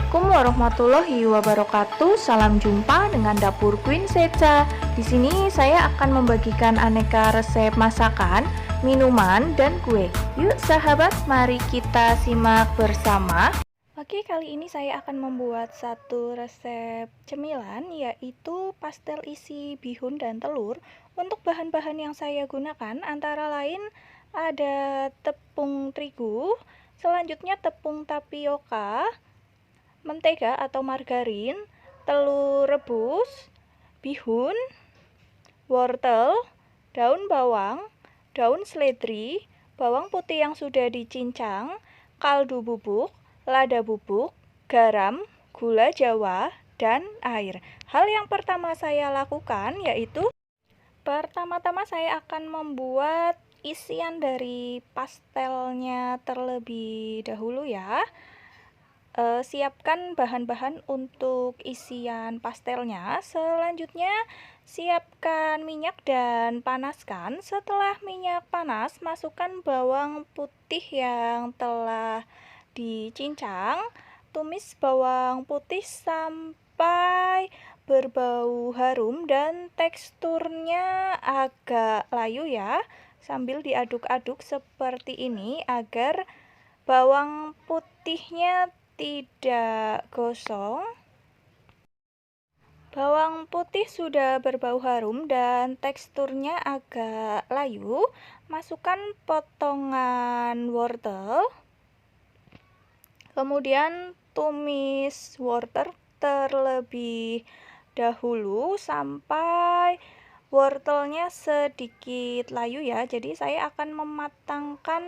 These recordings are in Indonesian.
Assalamualaikum warahmatullahi wabarakatuh. Salam jumpa dengan Dapur Queen Seca. Di sini saya akan membagikan aneka resep masakan, minuman, dan kue. Yuk sahabat, mari kita simak bersama. Oke, kali ini saya akan membuat satu resep cemilan, yaitu pastel isi bihun dan telur. Untuk bahan-bahan yang saya gunakan antara lain ada tepung terigu, selanjutnya tepung tapioka, mentega atau margarin, telur rebus, bihun, wortel, daun bawang, daun seledri, bawang putih yang sudah dicincang, kaldu bubuk, lada bubuk, garam, gula jawa, dan air. Hal yang pertama saya lakukan yaitu pertama-tama saya akan membuat isian dari pastelnya terlebih dahulu ya. Siapkan bahan-bahan untuk isian pastelnya. Selanjutnya siapkan minyak dan panaskan. Setelah minyak panas, masukkan bawang putih yang telah dicincang. Tumis bawang putih sampai berbau harum dan teksturnya agak layu ya, sambil diaduk-aduk seperti ini agar bawang putihnya tidak gosong. Bawang putih sudah berbau harum dan teksturnya agak layu. Masukkan potongan wortel. Kemudian tumis wortel terlebih dahulu sampai wortelnya sedikit layu ya. Jadi saya akan mematangkan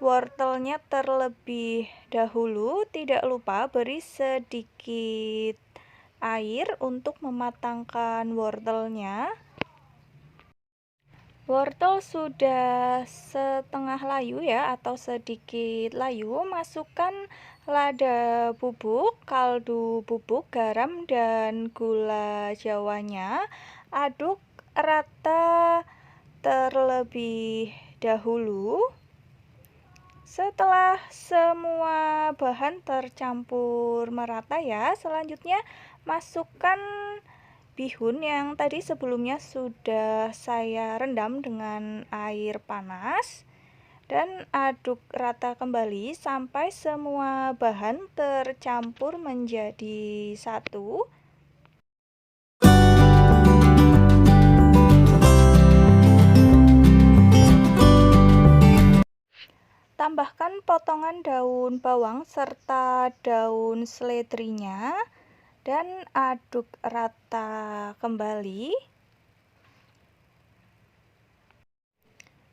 wortelnya terlebih dahulu. Tidak lupa beri sedikit air untuk mematangkan wortelnya. Wortel sudah setengah layu ya, atau sedikit layu. Masukkan lada bubuk, kaldu bubuk, garam, dan gula jawanya. Aduk rata terlebih dahulu. Setelah semua bahan tercampur merata ya, selanjutnya masukkan bihun yang tadi sebelumnya sudah saya rendam dengan air panas dan aduk rata kembali sampai semua bahan tercampur menjadi satu. Tambahkan potongan daun bawang serta daun seledrinya dan aduk rata kembali.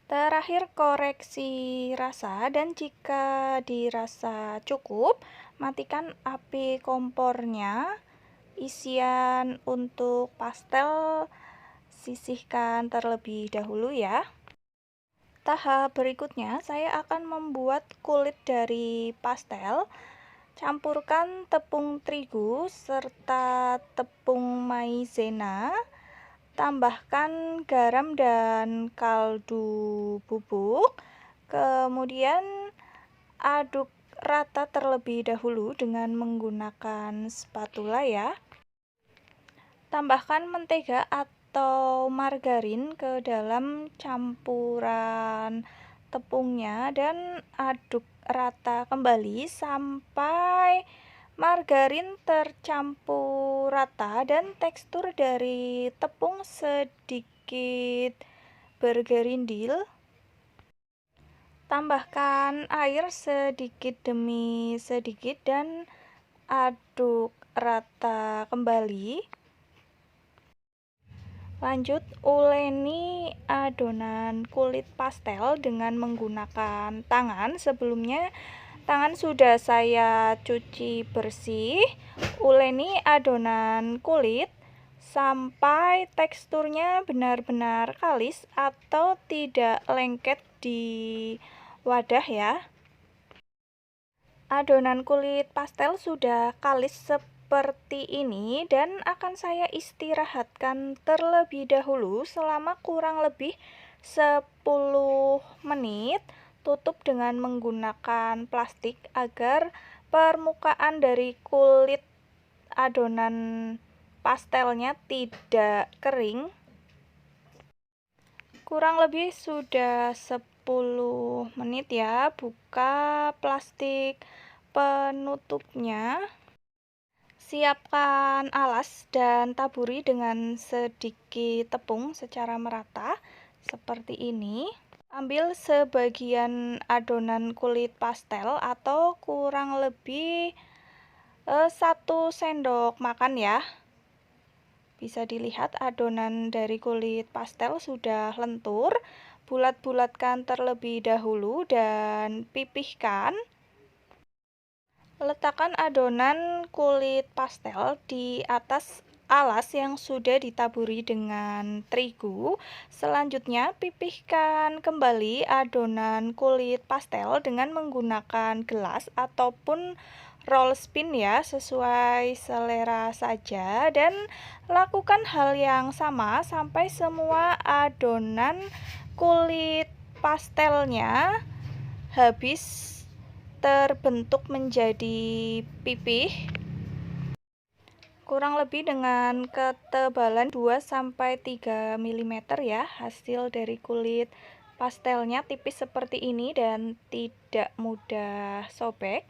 Terakhir koreksi rasa, dan jika dirasa cukup, matikan api kompornya. Isian untuk pastel sisihkan terlebih dahulu ya. Tahap berikutnya saya akan membuat kulit dari pastel. Campurkan tepung terigu serta tepung maizena. Tambahkan garam dan kaldu bubuk. Kemudian aduk rata terlebih dahulu dengan menggunakan spatula ya. Tambahkan mentega atau margarin ke dalam campuran tepungnya dan aduk rata kembali sampai margarin tercampur rata dan tekstur dari tepung sedikit bergerindil. Tambahkan air sedikit demi sedikit dan aduk rata kembali. Lanjut, uleni adonan kulit pastel dengan menggunakan tangan. Sebelumnya tangan sudah saya cuci bersih. Uleni adonan kulit sampai teksturnya benar-benar kalis atau tidak lengket di wadah ya. Adonan kulit pastel sudah kalis seperti ini dan akan saya istirahatkan terlebih dahulu selama kurang lebih 10 menit. Tutup dengan menggunakan plastik agar permukaan dari kulit adonan pastelnya tidak kering. Kurang lebih sudah 10 menit ya. Buka plastik penutupnya. Siapkan alas dan taburi dengan sedikit tepung secara merata seperti ini. Ambil sebagian adonan kulit pastel atau kurang lebih 1 sendok makan ya. Bisa dilihat adonan dari kulit pastel sudah lentur. Bulat-bulatkan terlebih dahulu dan pipihkan. Letakkan adonan kulit pastel di atas alas yang sudah ditaburi dengan terigu. Selanjutnya, pipihkan kembali adonan kulit pastel dengan menggunakan gelas ataupun roll spin ya, sesuai selera saja, dan lakukan hal yang sama sampai semua adonan kulit pastelnya habis terbentuk menjadi pipih, kurang lebih dengan ketebalan 2-3 mm ya. Hasil dari kulit pastelnya tipis seperti ini dan tidak mudah sobek.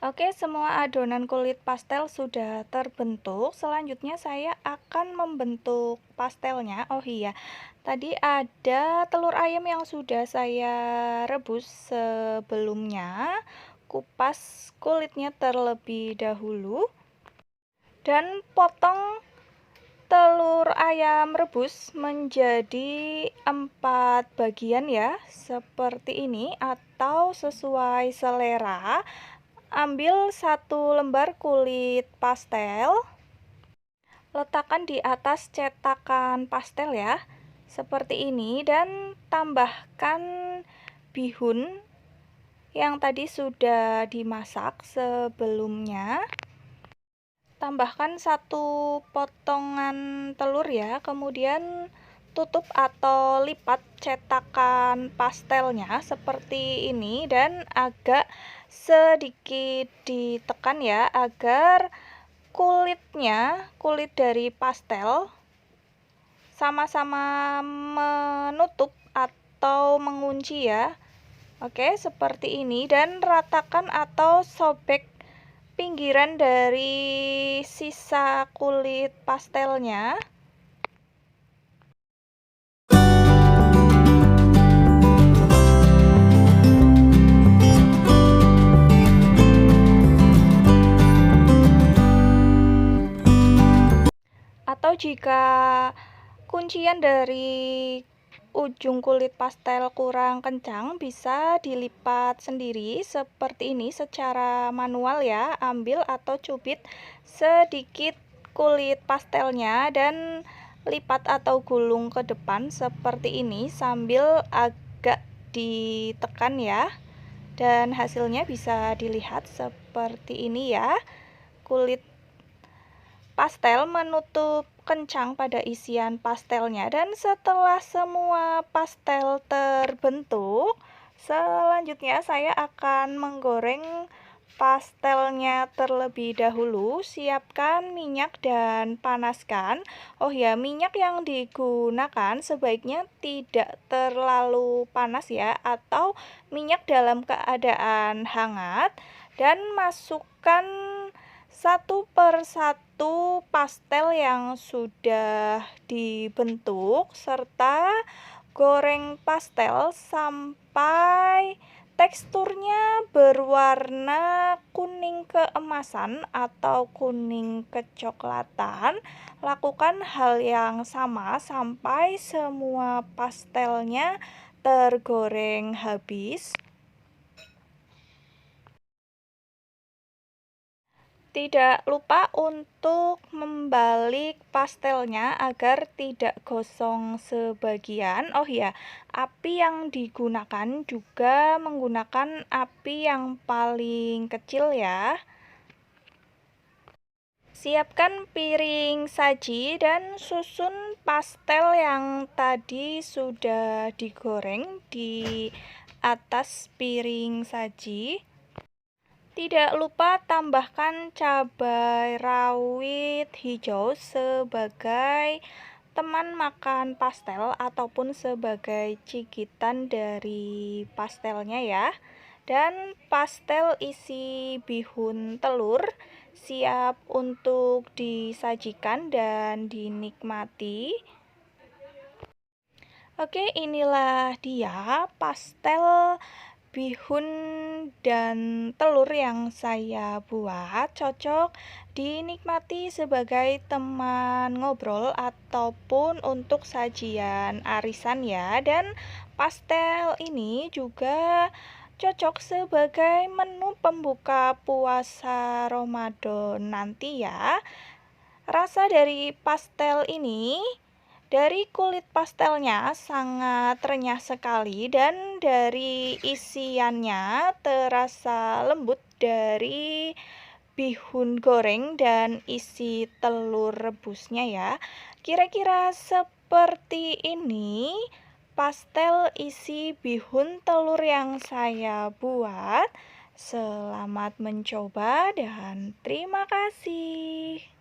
Oke, semua adonan kulit pastel sudah terbentuk. Selanjutnya saya akan membentuk pastelnya. Oh iya, tadi ada telur ayam yang sudah saya rebus sebelumnya. Kupas kulitnya terlebih dahulu dan potong telur ayam rebus menjadi 4 bagian ya, seperti ini atau sesuai selera. Ambil 1 lembar kulit pastel, letakkan di atas cetakan pastel ya, seperti ini, dan tambahkan bihun yang tadi sudah dimasak sebelumnya. Tambahkan 1 potongan telur ya, kemudian tutup atau lipat cetakan pastelnya seperti ini dan agak sedikit ditekan ya, agar kulit dari pastel sama-sama menutup atau mengunci ya. Oke, seperti ini, dan ratakan atau sobek pinggiran dari sisa kulit pastelnya. Atau jika kuncian dari ujung kulit pastel kurang kencang, bisa dilipat sendiri seperti ini secara manual ya. Ambil atau cubit sedikit kulit pastelnya dan lipat atau gulung ke depan seperti ini sambil agak ditekan ya. Dan hasilnya bisa dilihat seperti ini ya. Kulit pastel menutup kencang pada isian pastelnya, dan setelah semua pastel terbentuk, selanjutnya saya akan menggoreng pastelnya terlebih dahulu. Siapkan minyak dan panaskan. Oh ya, minyak yang digunakan sebaiknya tidak terlalu panas ya, atau minyak dalam keadaan hangat, dan masukkan 1 per 1 pastel yang sudah dibentuk, serta goreng pastel sampai teksturnya berwarna kuning keemasan atau kuning kecoklatan. Lakukan hal yang sama sampai semua pastelnya tergoreng habis. Tidak lupa untuk membalik pastelnya agar tidak gosong sebagian. Oh ya, api yang digunakan juga menggunakan api yang paling kecil ya. Siapkan piring saji dan susun pastel yang tadi sudah digoreng di atas piring saji. Tidak lupa tambahkan cabai rawit hijau sebagai teman makan pastel ataupun sebagai cikitan dari pastelnya ya. Dan pastel isi bihun telur siap untuk disajikan dan dinikmati. Oke, inilah dia pastel bihun dan telur yang saya buat. Cocok dinikmati sebagai teman ngobrol ataupun untuk sajian arisan ya. Dan pastel ini juga cocok sebagai menu pembuka puasa Ramadan nanti ya. Rasa dari pastel ini, dari kulit pastelnya sangat renyah sekali dan dari isiannya terasa lembut dari bihun goreng dan isi telur rebusnya ya. Kira-kira seperti ini pastel isi bihun telur yang saya buat. Selamat mencoba dan terima kasih.